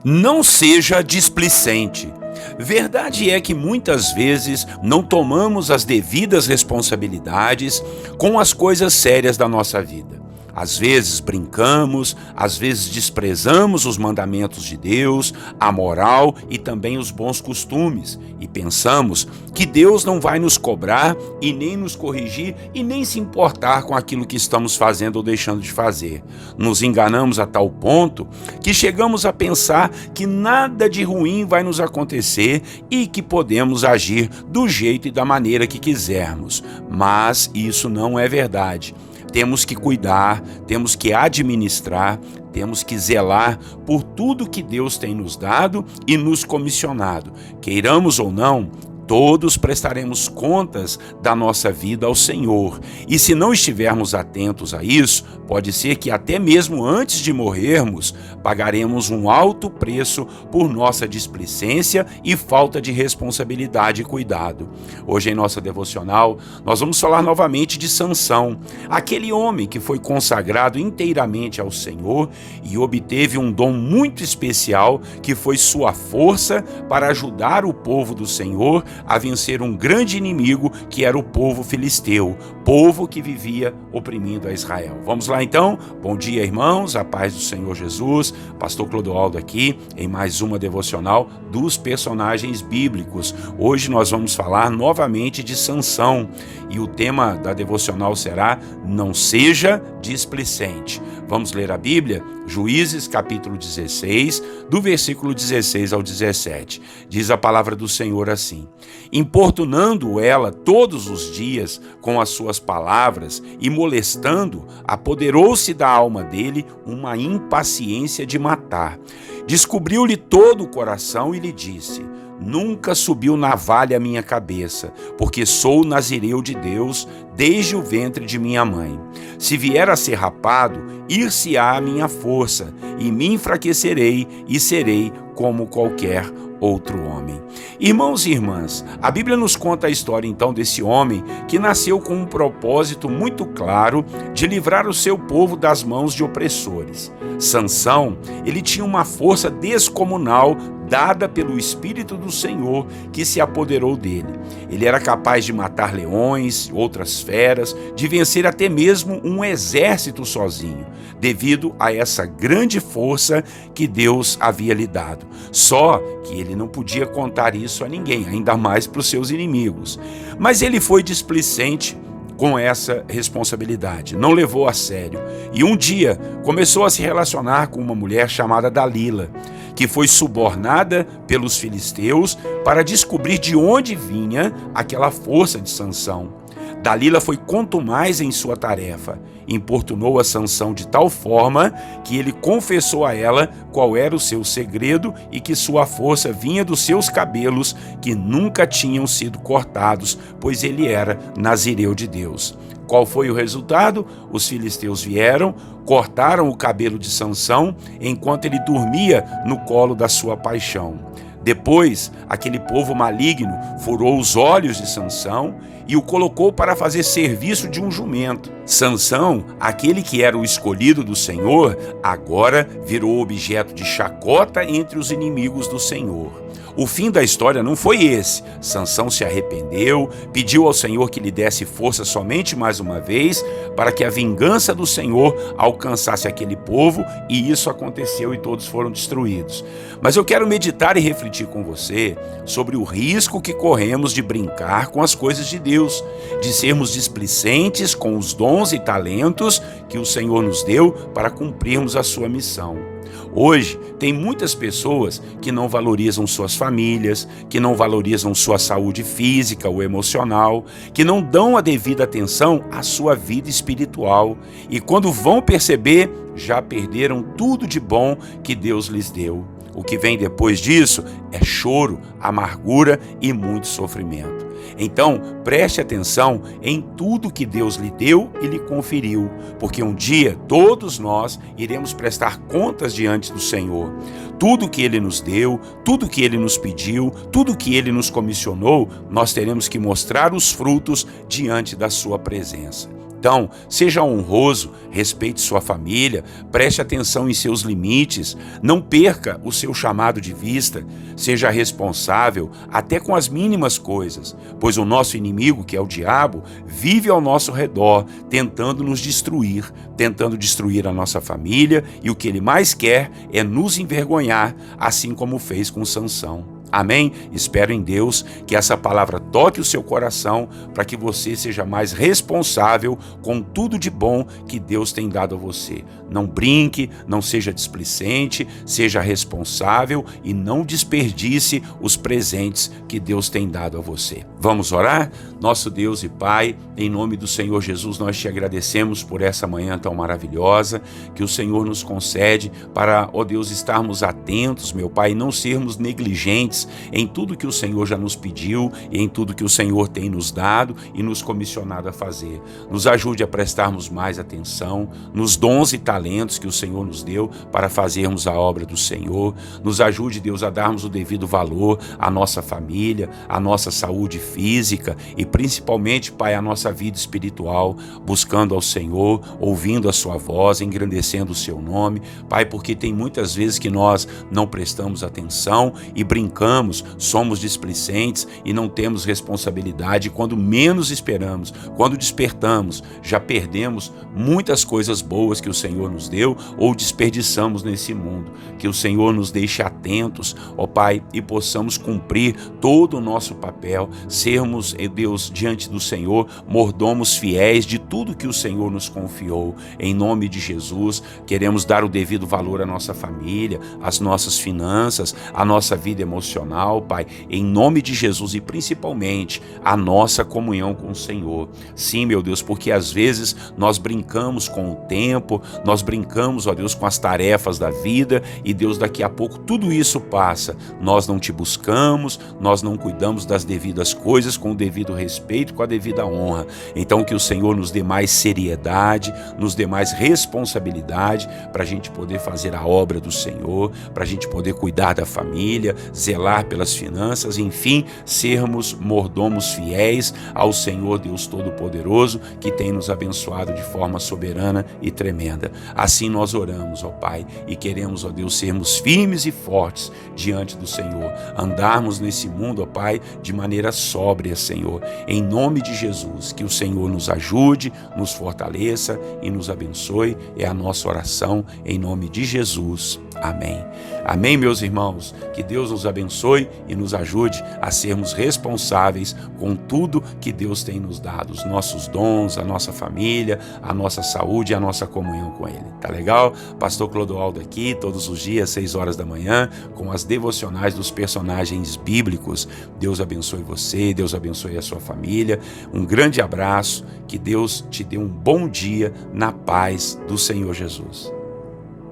Não seja displicente. Verdade é que muitas vezes não tomamos as devidas responsabilidades com as coisas sérias da nossa vida. Às vezes brincamos, às vezes desprezamos os mandamentos de Deus, a moral e também os bons costumes, e pensamos que Deus não vai nos cobrar e nem nos corrigir e nem se importar com aquilo que estamos fazendo ou deixando de fazer. Nos enganamos a tal ponto que chegamos a pensar que nada de ruim vai nos acontecer e que podemos agir do jeito e da maneira que quisermos. Mas isso não é verdade. Temos que cuidar, temos que administrar, temos que zelar por tudo que Deus tem nos dado e nos comissionado. Queiramos ou não, todos prestaremos contas da nossa vida ao Senhor. E se não estivermos atentos a isso, pode ser que até mesmo antes de morrermos, pagaremos um alto preço por nossa displicência e falta de responsabilidade e cuidado. Hoje em nossa devocional, nós vamos falar novamente de Sansão, aquele homem que foi consagrado inteiramente ao Senhor e obteve um dom muito especial, que foi sua força para ajudar o povo do Senhor a vencer um grande inimigo, que era o povo filisteu, povo que vivia oprimindo a Israel. Vamos lá então? Bom dia, irmãos, a paz do Senhor Jesus. Pastor Clodoaldo aqui em mais uma devocional dos personagens bíblicos. Hoje nós vamos falar novamente de Sansão e o tema da devocional será: não seja displicente. Vamos ler a Bíblia? Juízes capítulo 16, do versículo 16 ao 17. Diz a palavra do Senhor assim: importunando ela todos os dias com as suas palavras e molestando, apoderou-se da alma dele uma impaciência de matar. Descobriu-lhe todo o coração e lhe disse: nunca subiu navalha à minha cabeça, porque sou nazireu de Deus desde o ventre de minha mãe. Se vier a ser rapado, ir-se-á a minha força, e me enfraquecerei e serei como qualquer outro homem. Irmãos e irmãs, a Bíblia nos conta a história então desse homem que nasceu com um propósito muito claro de livrar o seu povo das mãos de opressores. Sansão, ele tinha uma força descomunal dada pelo Espírito do Senhor que se apoderou dele. Ele era capaz de matar leões, outras feras, de vencer até mesmo um exército sozinho, devido a essa grande força que Deus havia lhe dado. Só que ele não podia contar isso a ninguém, ainda mais para os seus inimigos. Mas ele foi displicente com essa responsabilidade, não levou a sério. E um dia começou a se relacionar com uma mulher chamada Dalila, que foi subornada pelos filisteus para descobrir de onde vinha aquela força de Sansão. Dalila foi contumaz em sua tarefa, importunou a Sansão de tal forma que ele confessou a ela qual era o seu segredo e que sua força vinha dos seus cabelos, que nunca tinham sido cortados, pois ele era nazireu de Deus. Qual foi o resultado? Os filisteus vieram, cortaram o cabelo de Sansão enquanto ele dormia no colo da sua paixão. Depois, aquele povo maligno furou os olhos de Sansão e o colocou para fazer serviço de um jumento. Sansão, aquele que era o escolhido do Senhor, agora virou objeto de chacota entre os inimigos do Senhor. O fim da história não foi esse. Sansão se arrependeu, pediu ao Senhor que lhe desse força somente mais uma vez, para que a vingança do Senhor alcançasse aquele povo, e isso aconteceu e todos foram destruídos. Mas eu quero meditar e refletir com você sobre o risco que corremos de brincar com as coisas de Deus, de sermos displicentes com os dons e talentos que o Senhor nos deu para cumprirmos a sua missão. Hoje, tem muitas pessoas que não valorizam suas famílias, que não valorizam sua saúde física ou emocional, que não dão a devida atenção à sua vida espiritual e quando vão perceber, já perderam tudo de bom que Deus lhes deu. O que vem depois disso é choro, amargura e muito sofrimento. Então, preste atenção em tudo que Deus lhe deu e lhe conferiu, porque um dia todos nós iremos prestar contas diante do Senhor. Tudo que Ele nos deu, tudo que Ele nos pediu, tudo que Ele nos comissionou, nós teremos que mostrar os frutos diante da sua presença. Então, seja honroso, respeite sua família, preste atenção em seus limites, não perca o seu chamado de vista, seja responsável até com as mínimas coisas, pois o nosso inimigo, que é o diabo, vive ao nosso redor, tentando nos destruir, tentando destruir a nossa família, e o que ele mais quer é nos envergonhar, assim como fez com Sansão. Amém? Espero em Deus que essa palavra toque o seu coração para que você seja mais responsável com tudo de bom que Deus tem dado a você. Não brinque, não seja displicente, seja responsável e não desperdice os presentes que Deus tem dado a você. Vamos orar? Nosso Deus e Pai, em nome do Senhor Jesus, nós te agradecemos por essa manhã tão maravilhosa que o Senhor nos concede para, ó Deus, estarmos atentos, meu Pai, e não sermos negligentes em tudo que o Senhor já nos pediu e em tudo que o Senhor tem nos dado e nos comissionado a fazer. Nos ajude a prestarmos mais atenção nos dons e talentos que o Senhor nos deu para fazermos a obra do Senhor. Nos ajude, Deus, a darmos o devido valor à nossa família, à nossa saúde física e principalmente, Pai, à nossa vida espiritual, buscando ao Senhor, ouvindo a sua voz, engrandecendo o seu nome, Pai, porque tem muitas vezes que nós não prestamos atenção e brincamos, somos displicentes e não temos responsabilidade. Quando menos esperamos, quando despertamos, já perdemos muitas coisas boas que o Senhor nos deu ou desperdiçamos nesse mundo. Que o Senhor nos deixe atentos, ó Pai, e possamos cumprir todo o nosso papel, sermos, Deus, diante do Senhor, mordomos fiéis de tudo que o Senhor nos confiou. Em nome de Jesus, queremos dar o devido valor à nossa família, às nossas finanças, à nossa vida emocional, Pai, em nome de Jesus, e principalmente a nossa comunhão com o Senhor. Sim, meu Deus, porque às vezes nós brincamos com o tempo, nós brincamos, ó Deus, com as tarefas da vida, e Deus, daqui a pouco tudo isso passa. Nós não te buscamos, nós não cuidamos das devidas coisas com o devido respeito, com a devida honra. Então que o Senhor nos dê mais seriedade, nos dê mais responsabilidade para a gente poder fazer a obra do Senhor, para a gente poder cuidar da família, zelar pelas finanças, enfim, sermos mordomos fiéis ao Senhor Deus Todo-Poderoso, que tem nos abençoado de forma soberana e tremenda. Assim nós oramos, ó Pai, e queremos, ó Deus, sermos firmes e fortes diante do Senhor, andarmos nesse mundo, ó Pai, de maneira sóbria, Senhor. Em nome de Jesus, que o Senhor nos ajude, nos fortaleça e nos abençoe. É a nossa oração em nome de Jesus. Amém. Amém, meus irmãos. Que Deus nos abençoe e nos ajude a sermos responsáveis com tudo que Deus tem nos dado, os nossos dons, a nossa família, a nossa saúde e a nossa comunhão com Ele. Tá legal? Pastor Clodoaldo aqui, todos os dias, 6 horas da manhã, com as devocionais dos personagens bíblicos. Deus abençoe você, Deus abençoe a sua família. Um grande abraço, que Deus te dê um bom dia na paz do Senhor Jesus.